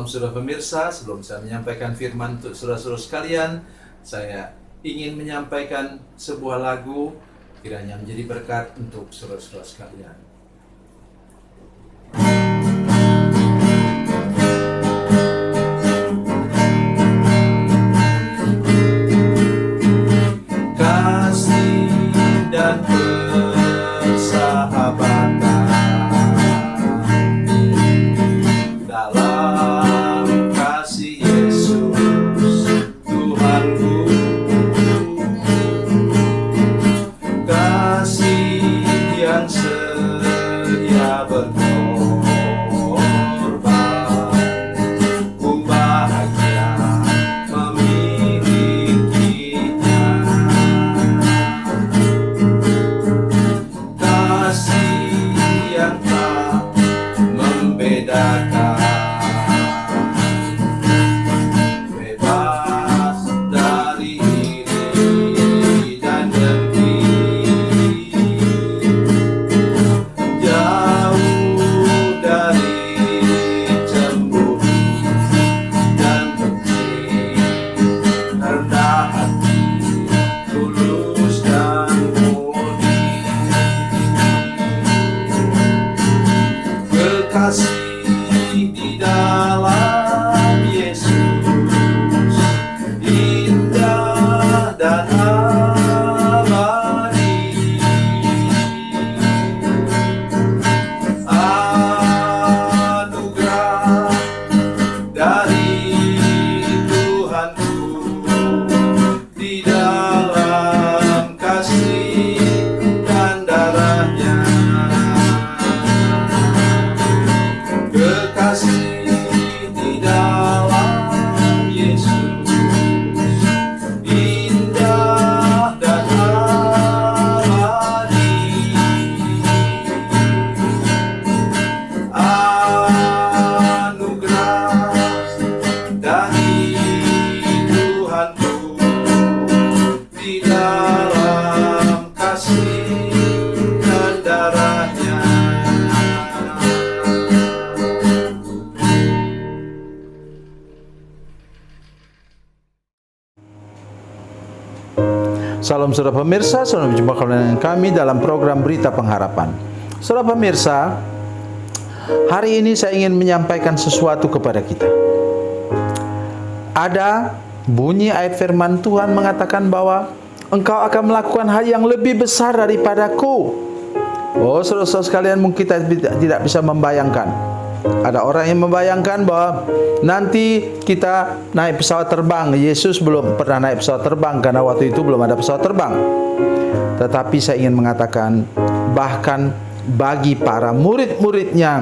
saudara pemirsa, sebelum saya menyampaikan firman untuk saudara-saudara sekalian, saya ingin menyampaikan sebuah lagu kiranya menjadi berkat untuk saudara-saudara sekalian. Kasih dan persahabatan dalam kasih Yesus Tuhanku, kasih yang setia berkorban, ku bahagia memilikinya. Kasih yang tak membedakan, bebas dari iri dan dengki, jauh dari cemburu dan benci, rendah hati, tulus dan murni. Kekasih di dalam Yesus indah dan abadi. Anugerah dari Tuhanku di dalam kasih dan darahnya. Kekasih di dalam Yesus indah dan abadi. Anugerah dari Tuhanku di dalam kasih dan darahnya. Salam saudara pemirsa, selamat berjumpa dengan kami dalam program Berita Pengharapan. Saudara pemirsa, hari ini saya ingin menyampaikan sesuatu kepada kita. Ada bunyi ayat firman Tuhan mengatakan bahwa engkau akan melakukan hal yang lebih besar daripadaku. Oh, saudara-saudara sekalian, mungkin kita tidak bisa membayangkan. Ada orang yang membayangkan bahwa nanti kita naik pesawat terbang. Yesus belum pernah naik pesawat terbang karena waktu itu belum ada pesawat terbang. Tetapi saya ingin mengatakan, bahkan bagi para murid-muridnya,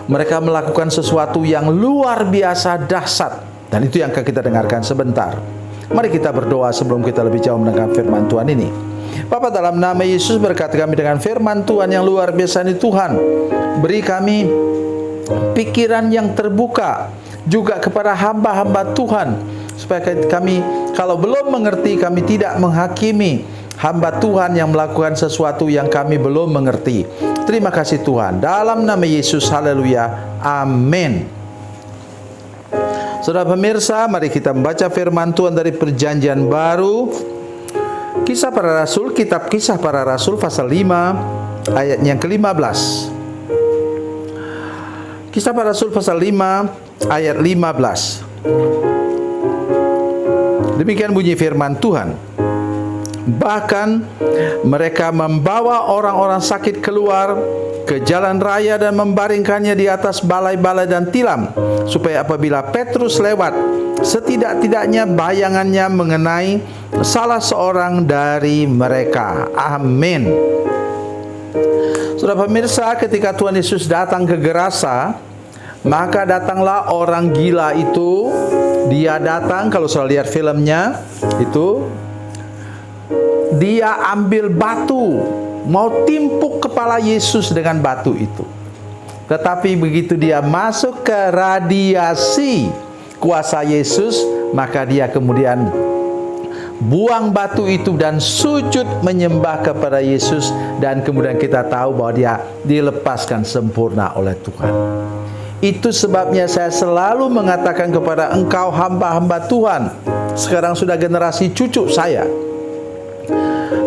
mereka melakukan sesuatu yang luar biasa dahsyat. Dan itu yang akan kita dengarkan sebentar. Mari kita berdoa sebelum kita lebih jauh mendengar firman Tuhan ini. Bapa, dalam nama Yesus, berkati kami dengan firman Tuhan yang luar biasa ini Tuhan. Beri kami pikiran yang terbuka juga kepada hamba-hamba Tuhan, supaya kami kalau belum mengerti, kami tidak menghakimi hamba Tuhan yang melakukan sesuatu yang kami belum mengerti. Terima kasih Tuhan, dalam nama Yesus, haleluya, amin. Saudara pemirsa, mari kita membaca firman Tuhan dari Perjanjian Baru, Kisah Para Rasul, kitab Kisah Para Rasul pasal 5 ayat yang ke-15. Kisah Para Rasul pasal 5 ayat 15. Demikian bunyi firman Tuhan. Bahkan mereka membawa orang-orang sakit keluar ke jalan raya dan membaringkannya di atas balai-balai dan tilam, supaya apabila Petrus lewat, setidak-tidaknya bayangannya mengenai salah seorang dari mereka. Amin. Saudara pemirsa, ketika Tuhan Yesus datang ke Gerasa, maka datanglah orang gila itu. Dia datang, kalau saudara lihat filmnya itu, dia ambil batu, mau timpuk kepala Yesus dengan batu itu. Tetapi begitu dia masuk ke radiasi kuasa Yesus, maka dia kemudian buang batu itu dan sujud menyembah kepada Yesus, dan kemudian kita tahu bahwa dia dilepaskan sempurna oleh Tuhan. Itu sebabnya saya selalu mengatakan kepada engkau hamba-hamba Tuhan, sekarang sudah generasi cucu saya,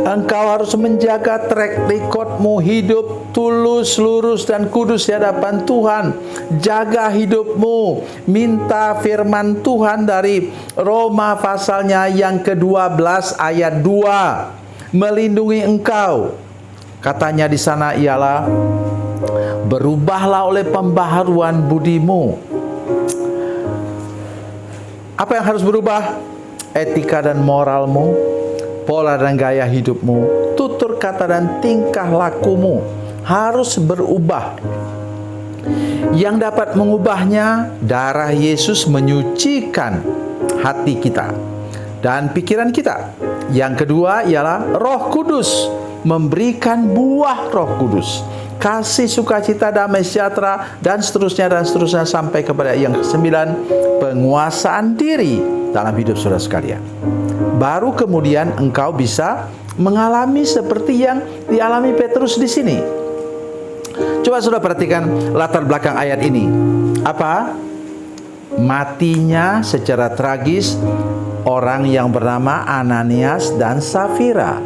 engkau harus menjaga track recordmu hidup tulus, lurus, dan kudus di hadapan Tuhan. Jaga hidupmu. Minta firman Tuhan dari Roma pasalnya yang ke-12 ayat 2 melindungi engkau. Katanya di sana ialah, berubahlah oleh pembaharuan budimu. Apa yang harus berubah? Etika dan moralmu, pola dan gaya hidupmu, tutur kata dan tingkah lakumu harus berubah. Yang dapat mengubahnya, darah Yesus menyucikan hati kita dan pikiran kita. Yang kedua ialah Roh Kudus memberikan buah Roh Kudus, kasih, sukacita, damai, sejahtera, dan seterusnya sampai kepada yang ke-9, penguasaan diri dalam hidup saudara sekalian. Baru kemudian engkau bisa mengalami seperti yang dialami Petrus di sini. Coba saudara perhatikan latar belakang ayat ini. Apa? Matinya secara tragis orang yang bernama Ananias dan Safira.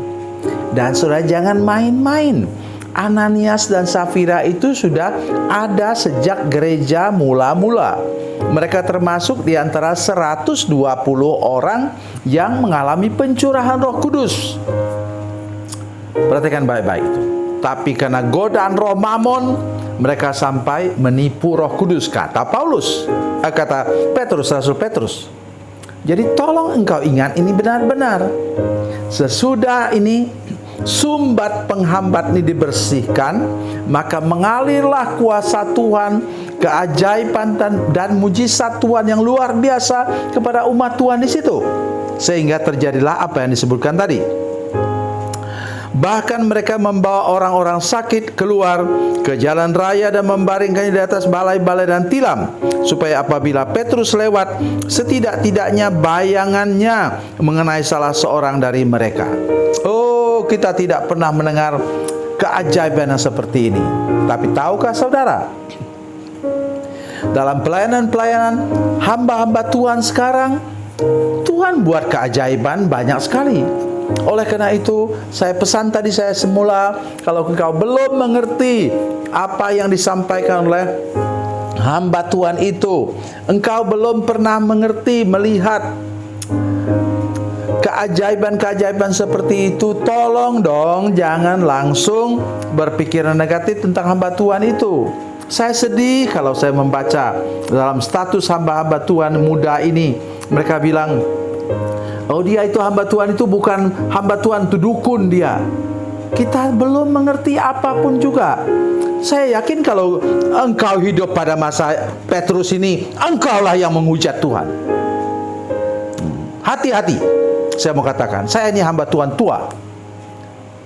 Dan saudara jangan main-main. Ananias dan Safira itu sudah ada sejak gereja mula-mula. Mereka termasuk di antara 120 orang yang mengalami pencurahan Roh Kudus. Perhatikan baik-baik itu. Tapi karena godaan roh mamon, mereka sampai menipu Roh Kudus, kata Paulus, kata Petrus, Rasul Petrus. Jadi tolong engkau ingat ini benar-benar. Sesudah ini sumbat penghambat ini dibersihkan, maka mengalirlah kuasa Tuhan, keajaiban dan mujizat Tuhan yang luar biasa kepada umat Tuhan di situ. Sehingga terjadilah apa yang disebutkan tadi. Bahkan mereka membawa orang-orang sakit keluar ke jalan raya dan membaringkannya di atas balai-balai dan tilam, supaya apabila Petrus lewat, setidak-tidaknya bayangannya mengenai salah seorang dari mereka. Oh, kita tidak pernah mendengar keajaiban yang seperti ini. Tapi tahukah saudara, dalam pelayanan-pelayanan hamba-hamba Tuhan sekarang, Tuhan buat keajaiban banyak sekali. Oleh karena itu, saya pesan tadi saya semula, kalau engkau belum mengerti apa yang disampaikan oleh hamba Tuhan itu, engkau belum pernah mengerti, melihat keajaiban-keajaiban seperti itu, tolong dong jangan langsung berpikiran negatif tentang hamba Tuhan itu. Saya sedih kalau saya membaca dalam status hamba-hamba Tuhan muda ini, mereka bilang, oh dia itu hamba Tuhan, itu bukan hamba Tuhan, itu dukun dia. Kita belum mengerti apapun juga. Saya yakin kalau engkau hidup pada masa Petrus ini, engkaulah yang menghujat Tuhan. Hati-hati, saya mau katakan, saya ini hamba Tuhan tua.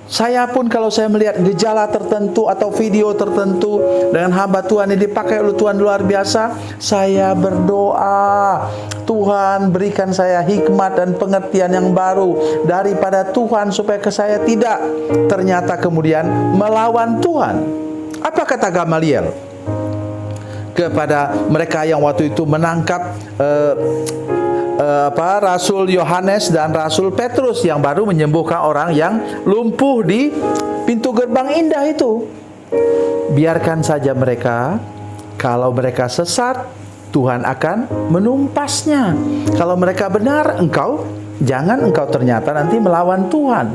Saya pun kalau saya melihat gejala tertentu atau video tertentu dengan hamba Tuhan ini dipakai oleh Tuhan luar biasa, saya berdoa, Tuhan berikan saya hikmat dan pengertian yang baru daripada Tuhan, supaya ke saya tidak ternyata kemudian melawan Tuhan. Apa kata Gamaliel kepada mereka yang waktu itu menangkap Rasul Yohanes dan Rasul Petrus yang baru menyembuhkan orang yang lumpuh di pintu gerbang indah itu? Biarkan saja mereka. Kalau mereka sesat, Tuhan akan menumpasnya. Kalau mereka benar, jangan engkau ternyata nanti melawan Tuhan.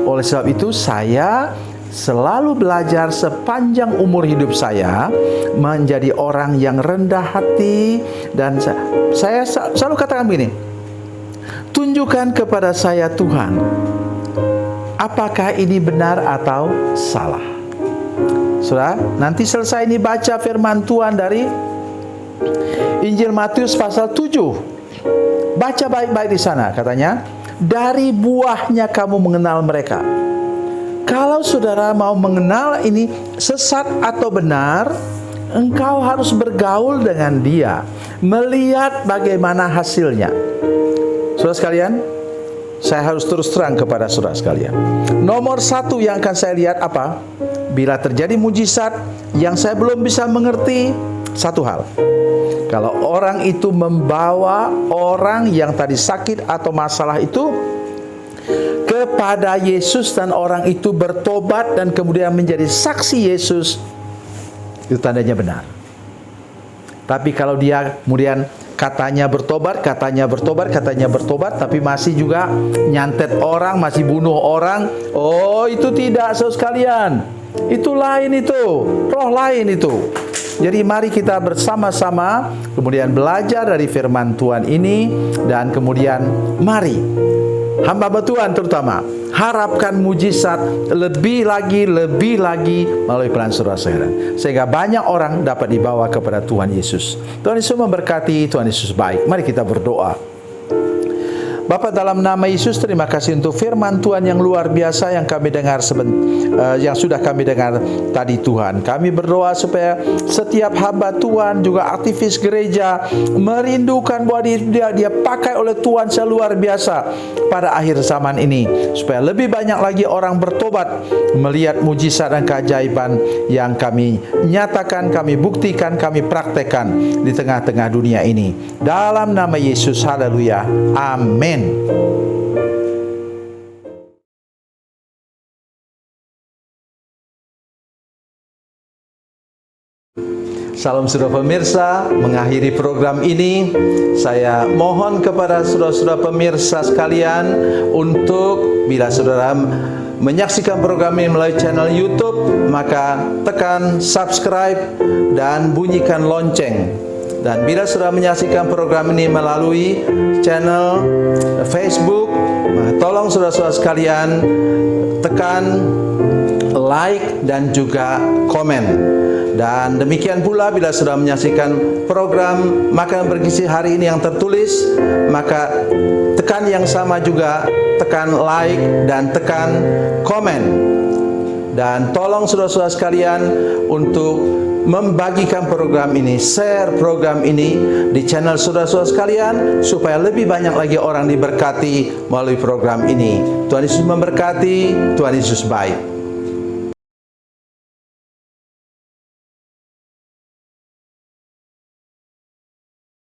Oleh sebab itu saya selalu belajar sepanjang umur hidup saya menjadi orang yang rendah hati, dan saya selalu katakan begini, tunjukkan kepada saya Tuhan, apakah ini benar atau salah. Saudara, nanti selesai ini baca firman Tuhan dari Injil Matius pasal 7. Baca baik-baik di sana, katanya, dari buahnya kamu mengenal mereka. Kalau saudara mau mengenal ini sesat atau benar, engkau harus bergaul dengan dia, melihat bagaimana hasilnya. Saudara sekalian, saya harus terus terang kepada saudara sekalian. Nomor satu yang akan saya lihat apa? Bila terjadi mujizat yang saya belum bisa mengerti, satu hal. Kalau orang itu membawa orang yang tadi sakit atau masalah itu kepada Yesus dan orang itu bertobat dan kemudian menjadi saksi Yesus, itu tandanya benar. Tapi kalau dia kemudian katanya bertobat, tapi masih juga nyantet orang, masih bunuh orang, oh itu tidak, saudara sekalian. Itu lain itu, roh lain itu. Jadi mari kita bersama-sama kemudian belajar dari firman Tuhan ini, dan kemudian mari hamba Tuhan terutama harapkan mujizat lebih lagi melalui peran saudara-saudara, sehingga banyak orang dapat dibawa kepada Tuhan Yesus. Tuhan Yesus memberkati, Tuhan Yesus baik. Mari kita berdoa. Bapa, dalam nama Yesus, terima kasih untuk firman Tuhan yang luar biasa yang kami dengar yang sudah kami dengar tadi Tuhan. Kami berdoa supaya setiap hamba Tuhan, juga aktivis gereja, merindukan bahwa dia pakai oleh Tuhan seluar biasa pada akhir zaman ini, supaya lebih banyak lagi orang bertobat, melihat mujizat dan keajaiban yang kami nyatakan, kami buktikan, kami praktekkan di tengah-tengah dunia ini. Dalam nama Yesus, haleluya, amin. Salam saudara pemirsa, mengakhiri program ini saya mohon kepada saudara-saudara pemirsa sekalian untuk bila saudara menyaksikan program ini melalui channel YouTube, maka tekan subscribe dan bunyikan lonceng. Dan bila sudah menyaksikan program ini melalui channel Facebook, tolong saudara-saudara sekalian tekan like dan juga komen. Dan demikian pula bila sudah menyaksikan program Makanan Bergizi hari ini yang tertulis, maka tekan yang sama juga, tekan like dan tekan komen. Dan tolong saudara-saudara sekalian untuk membagikan program ini, share program ini di channel saudara-saudara sekalian, supaya lebih banyak lagi orang diberkati melalui program ini. Tuhan Yesus memberkati, Tuhan Yesus baik.